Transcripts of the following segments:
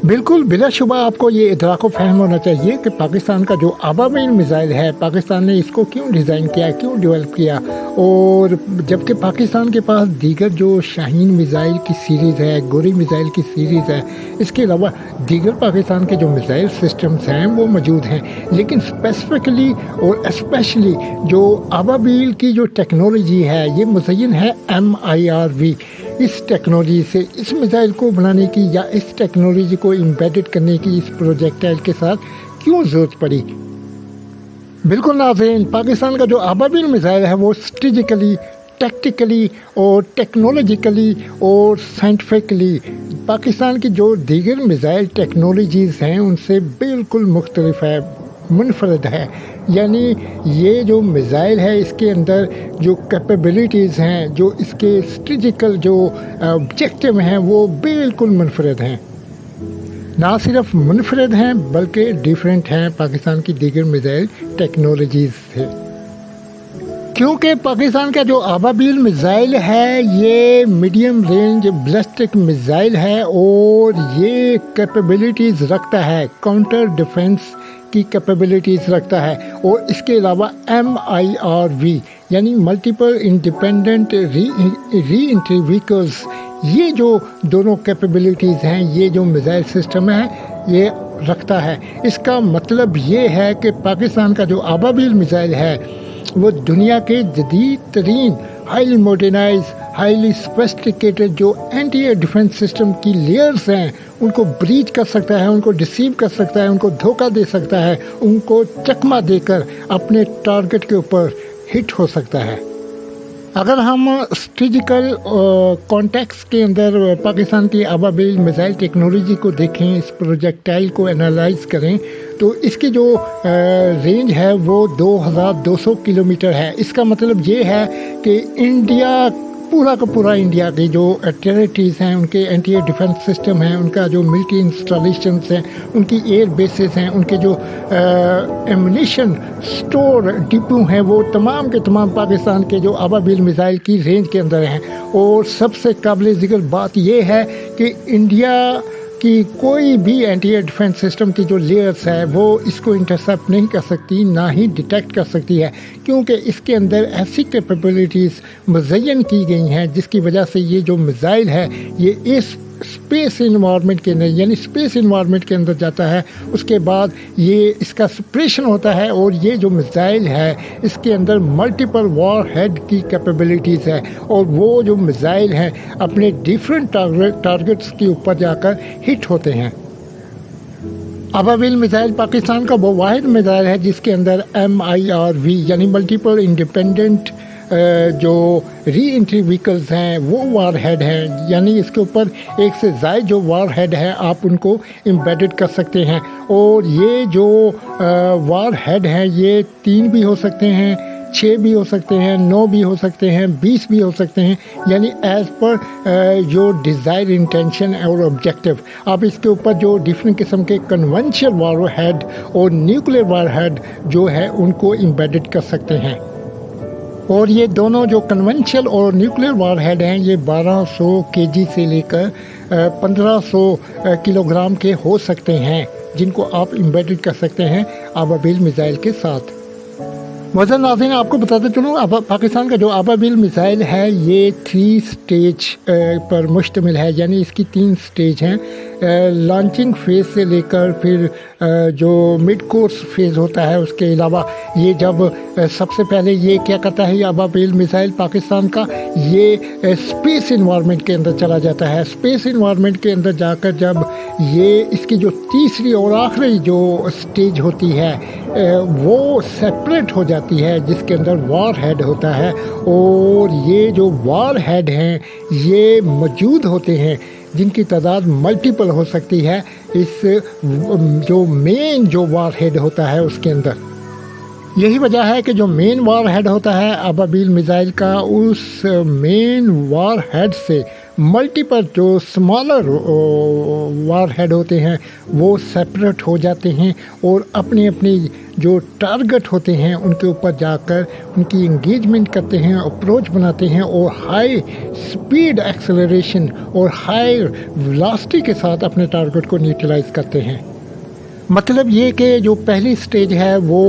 بالکل بلا شبہ آپ کو یہ ادراک و فہم ہونا چاہیے کہ پاکستان کا جو ابابیل میزائل ہے، پاکستان نے اس کو کیوں ڈیزائن کیا، کیوں ڈیولپ کیا، اور جبکہ پاکستان کے پاس دیگر جو شاہین میزائل کی سیریز ہے، گوری میزائل کی سیریز ہے، اس کے علاوہ دیگر پاکستان کے جو میزائل سسٹمز ہیں وہ موجود ہیں، لیکن اسپیسیفکلی اور اسپیشلی جو ابابیل کی جو ٹیکنالوجی ہے یہ مزین ہے MIRV۔ اس ٹیکنالوجی سے اس میزائل کو بنانے کی یا اس ٹیکنالوجی کو امبیڈڈ کرنے کی اس پروجیکٹائل کے ساتھ کیوں ضرورت پڑی؟ بالکل ناظرین، پاکستان کا جو ابابیل میزائل ہے وہ اسٹریٹجیکلی، ٹیکٹیکلی اور ٹیکنالوجیکلی اور سائنٹیفکلی پاکستان کی جو دیگر میزائل ٹیکنالوجیز ہیں ان سے بالکل مختلف ہے، منفرد ہے۔ یعنی یہ جو میزائل ہے اس کے اندر جو کیپیبلٹیز ہیں، جو اس کے اسٹریٹجیکل جو آبجیکٹو ہیں وہ بالکل منفرد ہیں۔ نہ صرف منفرد ہیں بلکہ ڈیفرنٹ ہیں پاکستان کی دیگر میزائل ٹیکنالوجیز سے، کیونکہ پاکستان کا جو ابابیل میزائل ہے یہ میڈیم رینج بیلسٹک میزائل ہے اور یہ کیپیبلٹیز رکھتا ہے، کاؤنٹر ڈیفنس کی کیپیبلٹیز رکھتا ہے، اور اس کے علاوہ MIRV یعنی ملٹیپل انڈیپینڈنٹ ری انٹری وہیکلز، یہ جو دونوں کیپیبلٹیز ہیں یہ جو میزائل سسٹم ہے یہ رکھتا ہے۔ اس کا مطلب یہ ہے کہ پاکستان کا جو ابابیل میزائل ہے وہ دنیا کے جدید ترین ہائیلی ماڈرنائز، ہائیلی سوفسٹیکیٹڈ جو اینٹی ایئر ڈیفنس سسٹم کی لیئرز ہیں ان کو بریچ کر سکتا ہے، ان کو ڈسیو کر سکتا ہے، ان کو دھوکہ دے سکتا ہے، ان کو چکمہ دے کر اپنے ٹارگٹ کے اوپر ہٹ ہو سکتا ہے۔ اگر ہم اسٹریٹجیکل کانٹیکس کے اندر پاکستان کی ابابیل میزائل ٹیکنالوجی کو دیکھیں، اس پروجیکٹائل کو انالائز کریں تو اس کی جو رینج ہے وہ 2200 کلومیٹر ہے۔ اس کا مطلب یہ ہے کہ انڈیا، پورا کا پورا انڈیا کی جو ٹیریٹریز ہیں ان کے اینٹی ایئر ڈیفنس سسٹم ہیں، ان کا جو ملٹری انسٹالیشنز ہیں، ان کی ایئر بیسز ہیں، ان کے جو ایمونیشن سٹور ڈپو ہیں وہ تمام کے تمام پاکستان کے جو ابابیل میزائل کی رینج کے اندر ہیں۔ اور سب سے قابل ذکر بات یہ ہے کہ انڈیا کی کوئی بھی اینٹی ایئر ڈیفنس سسٹم کی جو لیئرس ہے وہ اس کو انٹرسیپٹ نہیں کر سکتی، نہ ہی ڈیٹیکٹ کر سکتی ہے، کیونکہ اس کے اندر ایسی کیپیبلٹیز مزین کی گئی ہیں جس کی وجہ سے یہ جو میزائل ہے یہ اس اسپیس انوائرمنٹ کے اندر یعنی اسپیس انوائرمنٹ کے اندر جاتا ہے، اس کے بعد یہ اس کا سپریشن ہوتا ہے، اور یہ جو میزائل ہے اس کے اندر ملٹیپل وار ہیڈ کی کیپیبلٹیز ہے، اور وہ جو میزائل ہیں اپنے ڈیفرنٹ ٹارگٹس کے اوپر جا کر ہٹ ہوتے ہیں۔ ابابیل میزائل پاکستان کا وہ واحد میزائل ہے جس کے اندر MIRV یعنی ملٹیپل انڈیپینڈنٹ جو ری انٹری وہیکلز ہیں وہ وار ہیڈ ہیں، یعنی اس کے اوپر ایک سے زائد جو وار ہیڈ ہیں آپ ان کو امبیڈڈ کر سکتے ہیں، اور یہ جو وار ہیڈ ہیں یہ 3 بھی ہو سکتے ہیں، 6 بھی ہو سکتے ہیں، 9 بھی ہو سکتے ہیں، 20 بھی ہو سکتے ہیں، یعنی ایز پر جو ڈیزائر انٹینشن اور آبجیکٹو آپ اس کے اوپر جو ڈفرینٹ قسم کے کنونشنل وار ہیڈ اور نیوکلیر وار ہیڈ جو ہے ان کو امبیڈڈ کر سکتے ہیں۔ اور یہ دونوں جو کنونشنل اور نیوکلیر وار ہیڈ ہیں یہ 1200 kg سے لے کر 1500 کلو گرام کے ہو سکتے ہیں، جن کو آپ امبیڈڈ کر سکتے ہیں ابابیل میزائل کے ساتھ۔ معزز ناظرین، آپ کو بتاتے چلوں پاکستان کا جو ابابیل میزائل ہے یہ 3 سٹیج پر مشتمل ہے، یعنی اس کی 3 سٹیج ہیں۔ لانچنگ فیز سے لے کر پھر جو مڈ کورس فیز ہوتا ہے، اس کے علاوہ یہ جب سب سے پہلے یہ کیا کرتا ہے یہ ابابیل میزائل پاکستان کا، یہ اسپیس انوائرمنٹ کے اندر چلا جاتا ہے۔ اسپیس انوائرمنٹ کے اندر جا کر جب یہ اس کی جو تیسری اور آخری جو سٹیج ہوتی ہے وہ سیپریٹ ہو جاتی ہے، جس کے اندر وار ہیڈ ہوتا ہے، اور یہ جو وار ہیڈ ہیں یہ موجود ہوتے ہیں جن کی تعداد ملٹیپل ہو سکتی ہے اس جو مین جو وار ہیڈ ہوتا ہے اس کے اندر۔ यही वजह है कि जो मेन वार हेड होता है अबाबील मिसाइल का, उस मेन वार हेड से मल्टीपल जो स्मॉलर वार हेड होते हैं वो सेपरेट हो जाते हैं और अपनी अपनी जो टारगेट होते हैं उनके ऊपर जाकर उनकी इंगेजमेंट करते हैं, अप्रोच बनाते हैं और हाई स्पीड एक्सेलरेशन और हाई वेलोसिटी के साथ अपने टारगेट को न्यूट्रलाइज करते हैं। मतलब ये कि जो पहली स्टेज है वो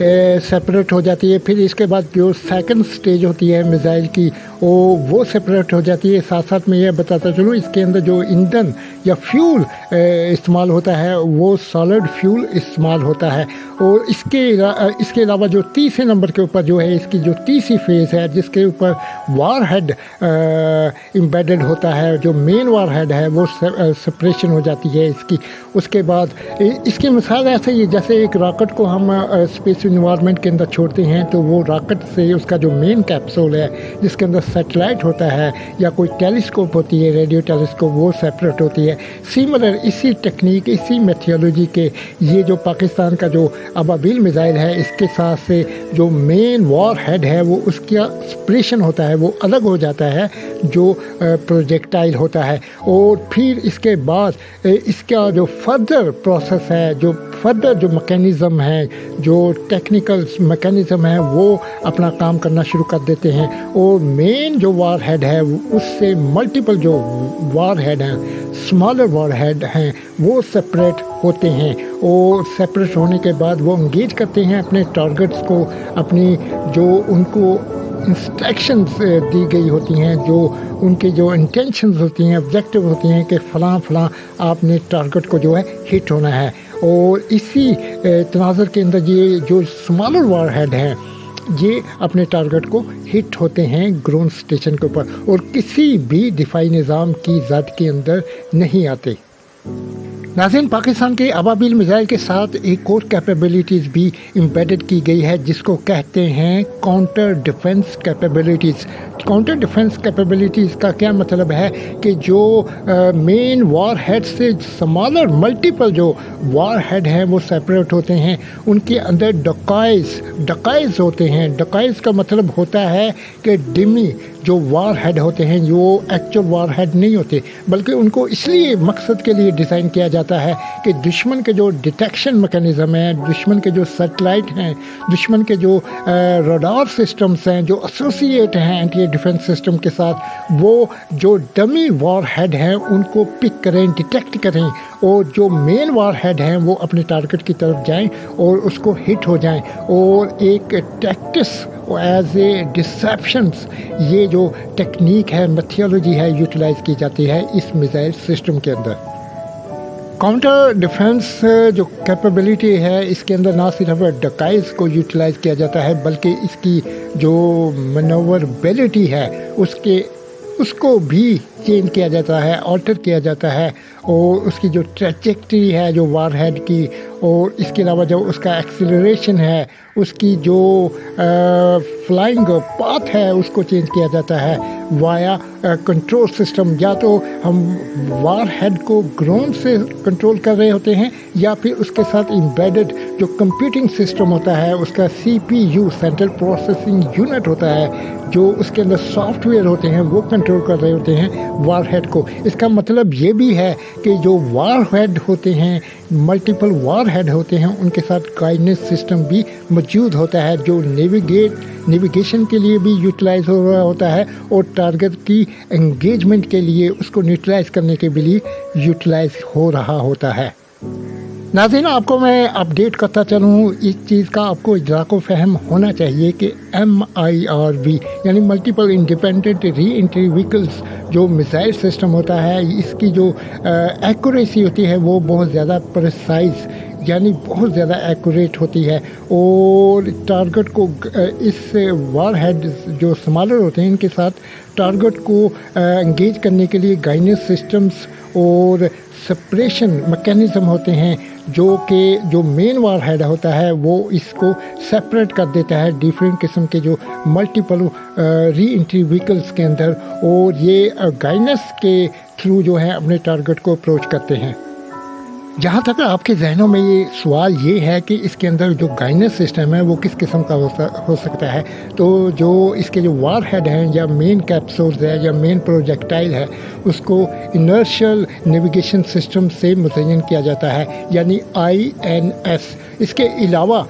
सेपरेट हो जाती है, फिर इसके बाद जो सेकंड स्टेज होती है मिसाइल की वो सेपरेट हो जाती है। साथ साथ मैं ये बताता चलूँ, इसके अंदर जो ईंधन या फ्यूल इस्तेमाल होता है वो सॉलिड फ्यूल इस्तेमाल होता है। और इसके अलावा जो तीसरे नंबर के ऊपर जो है इसकी जो तीसरी फेज़ है जिसके ऊपर वार हेड एम्बेडेड होता है, जो मेन वार हेड है वो सेपरेशन हो जाती है इसकी। उसके बाद इसकी मिसाल ऐसे ही जैसे एक रॉकेट को हम स्पेस इन्वायरमेंट के अंदर छोड़ते हैं तो वो रॉकेट से उसका जो मेन कैप्सूल है जिसके अंदर सैटेलाइट होता है या कोई टेलीस्कोप होती है, रेडियो टेलीस्कोप, वो सेपरेट होती है। सिमिलर इसी टेक्निक, इसी मेथोडोलॉजी के ये जो पाकिस्तान का जो अबाबील मिसाइल है इसके साथ से जो मेन वॉर हेड है वो उसका सेपरेशन होता है, वो अलग हो जाता है जो प्रोजेक्टाइल होता है। और फिर इसके बाद इसका जो फर्दर प्रोसेस है, जो फर्दर जो मैकेनिज़्म है, जो टेक्निकल मैकेनिज़्म है वो अपना काम करना शुरू कर देते हैं। और मेन जो वार हेड है उससे मल्टीपल जो वार हेड हैं, स्मॉलर वार हेड हैं, वो सेपरेट होते हैं। और सेपरेट होने के बाद वो इंगेज करते हैं अपने टारगेट्स को, अपनी जो उनको इंस्ट्रक्शंस दी गई होती हैं, जो उनके जो इंटेंशंस होती हैं, ऑब्जेक्टिव होती हैं कि फ़लाँ आपने टारगेट को जो है हिट होना है। और इसी तनाज़ुर के अंदर ये जो स्मॉलर वार हेड हैं ये अपने टारगेट को हिट होते हैं ग्राउंड स्टेशन के ऊपर और किसी भी दिफाई निज़ाम की ज़द के अंदर नहीं आते। नाज़रीन, पाकिस्तान के अबाबील मिसाइल के साथ एक और कैपेबिलिटीज़ भी एम्बेडेड की गई है जिसको कहते हैं counter defence capabilities. Counter defence capabilities का क्या मतलब है कि जो मेन वार हेड से स्मॉलर मल्टीपल जो वार हेड हैं वो सेपरेट होते हैं, उनके अंदर डकाइज होते हैं। डकाइज का मतलब होता है कि डिमी जो वार हेड होते हैं जो एक्चुअल वार हेड नहीं होते, बल्कि उनको इसलिए मकसद के लिए डिज़ाइन किया जाता है कि दुश्मन के जो डिटेक्शन मैकेनिज़्म है, दुश्मन के जो सैटेलाइट हैं, दुश्मन के जो रडार सिस्टम्स हैं जो एसोसिएट हैं एंटी डिफेंस सिस्टम के साथ, वो जो डमी वार हेड हैं उनको पिक करें, डिटेक्ट करें और जो मेन वार हेड हैं वो अपने टारगेट की तरफ जाएं और उसको हिट हो जाएं। और एक टैक्टिक्स एज ए डिसेप्शंस, ये जो टेक्निक है, मेथोडोलॉजी है, यूटिलाइज की जाती है इस मिसाइल सिस्टम के अंदर। काउंटर डिफेंस जो कैपेबिलिटी है इसके अंदर ना सिर्फ डकाइज को यूटिलाइज किया जाता है बल्कि इसकी जो मनोवरबिलिटी है उसको भी चेंज किया जाता है, ऑल्टर किया जाता है। और उसकी जो ट्रैजेक्टरी है जो वार हेड की, और इसके अलावा जो उसका एक्सीलरेशन है, उसकी जो फ्लाइंग पाथ है उसको चेंज किया जाता है वाया कंट्रोल सिस्टम। या तो हम वार हेड को ग्राउंड से कंट्रोल कर रहे होते हैं या फिर उसके साथ एम्बेडेड जो कंप्यूटिंग सिस्टम होता है, उसका CPU सेंट्रल प्रोसेसिंग यूनिट होता है, जो उसके अंदर सॉफ्टवेयर होते हैं वो कंट्रोल कर रहे होते हैं वार हेड को। इसका मतलब ये भी है कि जो वार हेड होते हैं, मल्टीपल वार हेड होते हैं, उनके साथ गाइडेंस सिस्टम भी मौजूद होता है जो नेविगेशन के लिए भी यूटिलाइज हो रहा होता है और टारगेट की एंगेजमेंट के लिए उसको न्यूट्रलाइज करने के लिए यूटिलाइज हो रहा होता है। नाज़रीन, आपको मैं अपडेट करता चलूँ, इस चीज़ का आपको इदराको फ़हम होना चाहिए कि MIRV यानी multiple independent re entry vehicles जो मिसाइल सिस्टम होता है, इसकी जो एक्यूरेसी होती है वो बहुत ज़्यादा प्रिसाइज यानी बहुत ज़्यादा एक्यूरेट होती है। और टारगेट को इस वार हेड जो स्मॉलर होते हैं इनके साथ टारगेट को एंगेज करने के लिए गाइडेंस सिस्टम्स और सेपरेशन मैकेनिज़्म होते हैं जो मेन वार हेड होता है वो इसको सेपरेट कर देता है डिफरेंट किस्म के जो मल्टीपल री एंट्री व्हीकल्स के अंदर, और ये गाइडेंस के थ्रू जो है अपने टारगेट को अप्रोच करते हैं। जहाँ तक आपके ज़हनों में ये सवाल ये है कि इसके अंदर जो गाइडेंस सिस्टम है वो किस किस्म का हो सकता है, तो जो इसके जो वार हेड हैं या मेन कैप्सूल्स है या मेन प्रोजेक्टाइल है उसको इनर्शियल नेविगेशन सिस्टम से मुज़य्यन किया जाता है, यानी INS। इसके अलावा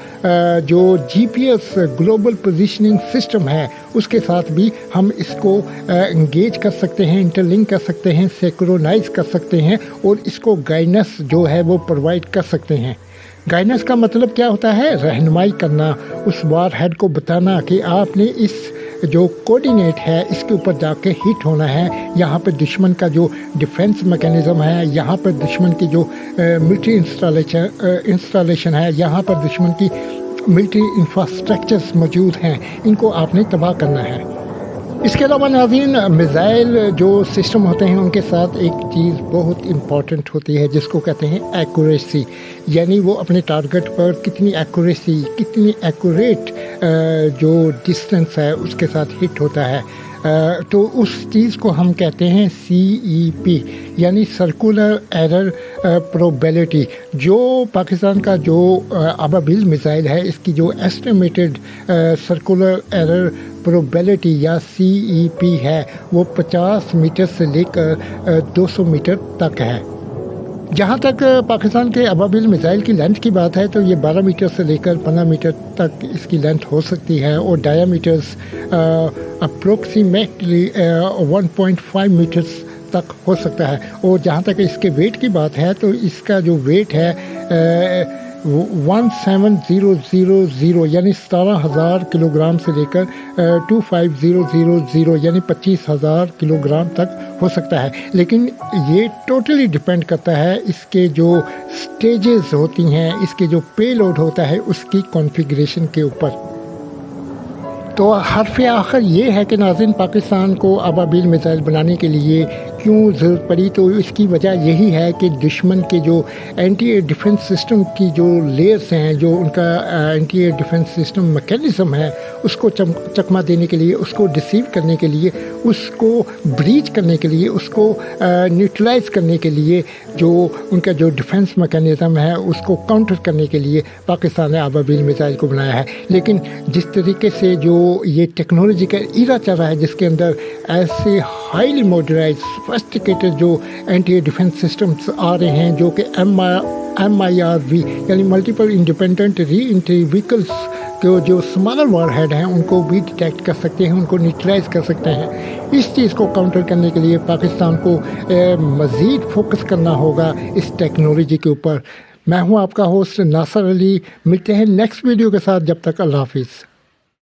जो GPS ग्लोबल पोजीशनिंग सिस्टम है उसके साथ भी हम इसको इंगेज कर सकते हैं, इंटरलिंक कर सकते हैं, सिंक्रोनाइज कर सकते हैं और इसको गाइडेंस जो है वो प्रोवाइड कर सकते हैं। गाइडेंस का मतलब क्या होता है? रहनुमाई करना, उस वार हेड को बताना कि आपने इस जो कोऑर्डिनेट है इसके ऊपर जाके हिट होना है, यहाँ पर दुश्मन का जो डिफेंस मैकेनिज़्म है, यहाँ पर दुश्मन की जो मिलिट्री इंस्टॉलेशन है, यहाँ पर दुश्मन की मिलिट्री इंफ्रास्ट्रक्चर्स मौजूद हैं, इनको आपने तबाह करना है। इसके अलावा नाज़रीन, मिज़ाइल जो सिस्टम होते हैं उनके साथ एक चीज़ बहुत इम्पॉर्टेंट होती है जिसको कहते हैं एक्यूरेसी, यानी वो अपने टारगेट पर कितनी एक्यूरेट जो डिस्टेंस है उसके साथ हिट होता है। तो उस चीज़ को हम कहते हैं CEP, यानी सर्कुलर एरर प्रोबेबिलिटी। जो पाकिस्तान का जो अबाबिल मिसाइल है इसकी जो एस्टिमेटेड सर्कुलर एरर प्रोबेबिलिटी या CEP है वो 50 मीटर से लेकर 200 मीटर तक है। जहाँ तक पाकिस्तान के अबाबिल मिसाइल की लेंथ की बात है तो ये 12 मीटर से लेकर 15 मीटर तक इसकी लेंथ हो सकती है और डायामीटर्स अप्रोक्सीमेटली 1.5 मीटर्स तक हो सकता है। और जहाँ तक इसके वेट की बात है तो इसका जो वेट है 17000 यानी 17,000 किलोग्राम से लेकर 25,000 यानी 25,000 किलोग्राम तक हो सकता है। लेकिन ये टोटली डिपेंड करता है इसके जो स्टेजेस होती हैं, इसके जो पेलोड होता है उसकी कॉन्फ़िगरेशन के ऊपर। तो हर्फ़ आखिर ये है कि नाज़रीन, पाकिस्तान को अबाबिल मिसाइल बनाने के लिए क्यों ज़रूरत पड़ी, तो इसकी वजह यही है कि दुश्मन के जो एंटी एयर डिफेंस सिस्टम की जो लेयर्स हैं, जो उनका anti air defence system mechanism है उसको चकमा देने के लिए, उसको डिसीव करने के लिए, उसको ब्रीच करने के लिए, उसको न्यूट्रलाइज करने के लिए, जो उनका जो डिफेंस मैकेनिज़्म है उसको काउंटर करने के लिए पाकिस्तान ने अबाबिल मिसाइल को बनाया है। लेकिन जिस तरीके से जो ये टेक्नोलॉजी का ईरा चल रहा है जिसके अंदर ऐसे हाईली मॉडर्नाइज्ड सोफिस्टिकेटेड जो एंटी एयर डिफेंस सिस्टम्स आ रहे हैं जो कि MIRV यानी multiple independent re entry vehicles के जो स्मॉलर वार हेड हैं उनको भी डिटेक्ट कर सकते हैं, उनको न्यूट्रलाइज कर सकते हैं। इस चीज़ को काउंटर करने के लिए पाकिस्तान को मज़ीद फोकस करना होगा इस टेक्नोलॉजी के ऊपर। मैं हूं आपका होस्ट नासर अली, मिलते हैं नेक्स्ट वीडियो के साथ, जब तक अल्लाह हाफिज़।